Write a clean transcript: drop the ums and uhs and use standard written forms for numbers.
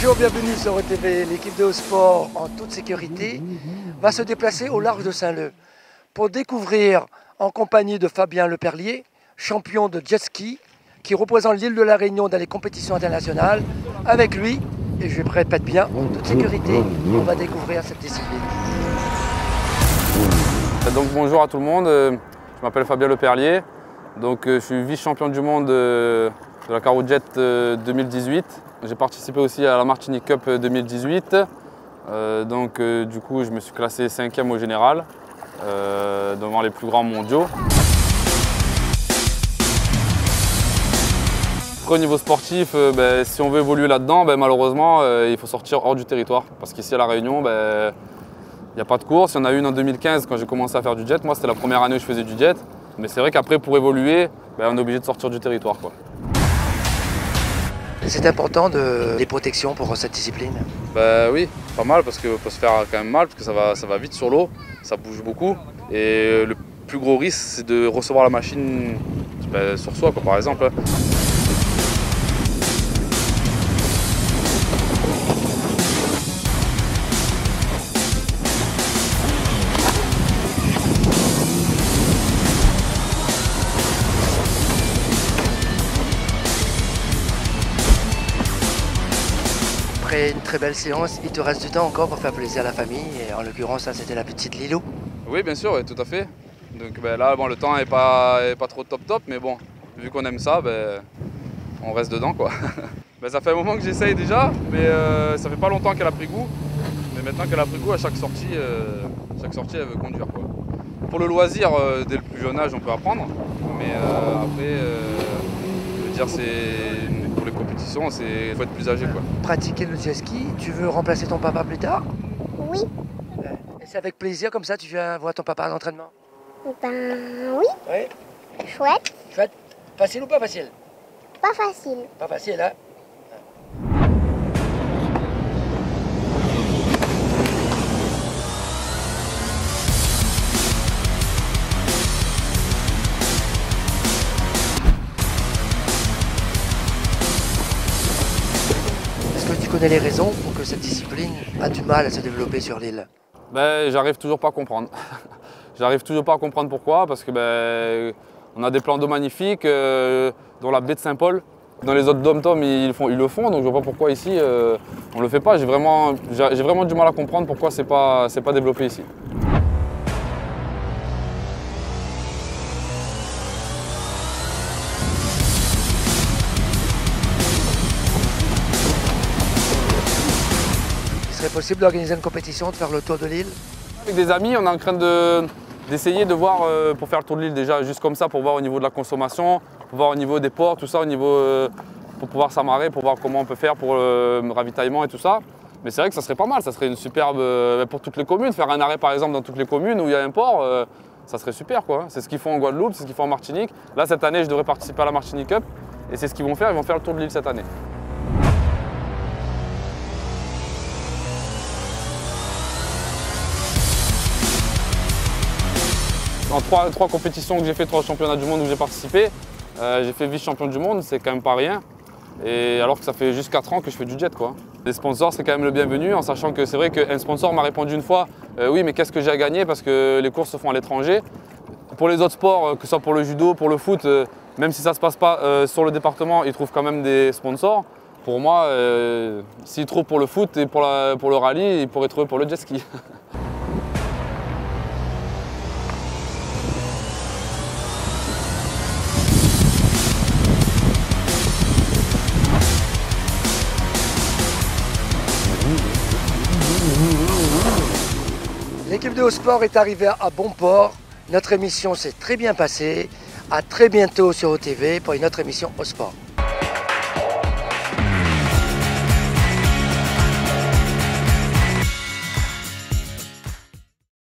Bonjour, bienvenue sur OTV. L'équipe de Haut-Sport, en toute sécurité, va se déplacer au large de Saint-Leu pour découvrir, en compagnie de Fabien Leperlier, champion de jet ski, qui représente l'île de la Réunion dans les compétitions internationales. Avec lui, et je répète bien, en toute sécurité, on va découvrir cette discipline. Donc bonjour à tout le monde, je m'appelle Fabien Leperlier, donc je suis vice-champion du monde de la Carojet 2018. J'ai participé aussi à la Martinique Cup 2018, du coup je me suis classé 5e au général, devant les plus grands mondiaux. Au niveau sportif, si on veut évoluer là-dedans, malheureusement il faut sortir hors du territoire, parce qu'ici à La Réunion, il n'y a pas de course. Il y en a une en 2015 quand j'ai commencé à faire du jet. Moi, c'était la première année où je faisais du jet. Mais c'est vrai qu'après, pour évoluer, on est obligé de sortir du territoire, quoi. C'est important des protections pour cette discipline? Oui, pas mal, parce qu'on peut se faire quand même mal, parce que ça va vite sur l'eau, ça bouge beaucoup. Et le plus gros risque, c'est de recevoir la machine sur soi, quoi, par exemple. Après une très belle séance, il te reste du temps encore pour faire plaisir à la famille, et en l'occurrence, ça c'était la petite Lilou. Oui, bien sûr, oui, tout à fait. Donc là, le temps n'est pas trop top, mais bon, vu qu'on aime ça, on reste dedans, quoi. Ça fait un moment que j'essaye déjà, mais ça fait pas longtemps qu'elle a pris goût. Mais maintenant qu'elle a pris goût, à chaque sortie, elle veut conduire, quoi. Pour le loisir, dès le plus jeune âge, on peut apprendre, mais après, je veux dire, pour les compétitions, il faut être plus âgé, quoi. Pratiquer le jet ski, tu veux remplacer ton papa plus tard? Oui. Et c'est avec plaisir comme ça tu viens voir ton papa à l'entraînement? Oui. Oui. Chouette. Chouette. Facile ou pas facile? Pas facile. Pas facile, hein? Est-ce que tu connais les raisons pour que cette discipline a du mal à se développer sur l'île? J'arrive toujours pas à comprendre. J'arrive toujours pas à comprendre pourquoi, parce que on a des plans d'eau magnifiques, dont la baie de Saint-Paul. Dans les autres dom-toms, ils le font, donc je vois pas pourquoi ici on le fait pas. J'ai vraiment du mal à comprendre pourquoi c'est pas développé ici. Il serait possible d'organiser une compétition, de faire le tour de l'île? Avec des amis, on est en train d'essayer de voir pour faire le tour de l'île déjà, juste comme ça, pour voir au niveau de la consommation, pour voir au niveau des ports, tout ça, au niveau pour pouvoir s'amarrer, pour voir comment on peut faire pour le ravitaillement et tout ça. Mais c'est vrai que ça serait pas mal, ça serait une superbe pour toutes les communes, faire un arrêt par exemple dans toutes les communes où il y a un port, ça serait super, quoi. C'est ce qu'ils font en Guadeloupe, c'est ce qu'ils font en Martinique. Là cette année je devrais participer à la Martinique Cup et c'est ce qu'ils vont faire, ils vont faire le tour de l'île cette année. En trois compétitions que j'ai fait, 3 championnats du monde où j'ai participé, j'ai fait vice-champion du monde, c'est quand même pas rien. Et alors que ça fait juste 4 ans que je fais du jet, quoi. Les sponsors, c'est quand même le bienvenu, en sachant que c'est vrai qu'un sponsor m'a répondu une fois oui, mais qu'est-ce que j'ai à gagner parce que les courses se font à l'étranger. Pour les autres sports, que ce soit pour le judo, pour le foot, même si ça ne se passe pas sur le département, ils trouvent quand même des sponsors. Pour moi, s'ils trouvent pour le foot et pour le rallye, ils pourraient trouver pour le jet ski. L'équipe de Haut-Sport est arrivée à bon port. Notre émission s'est très bien passée. À très bientôt sur OTV pour une autre émission Haut-Sport.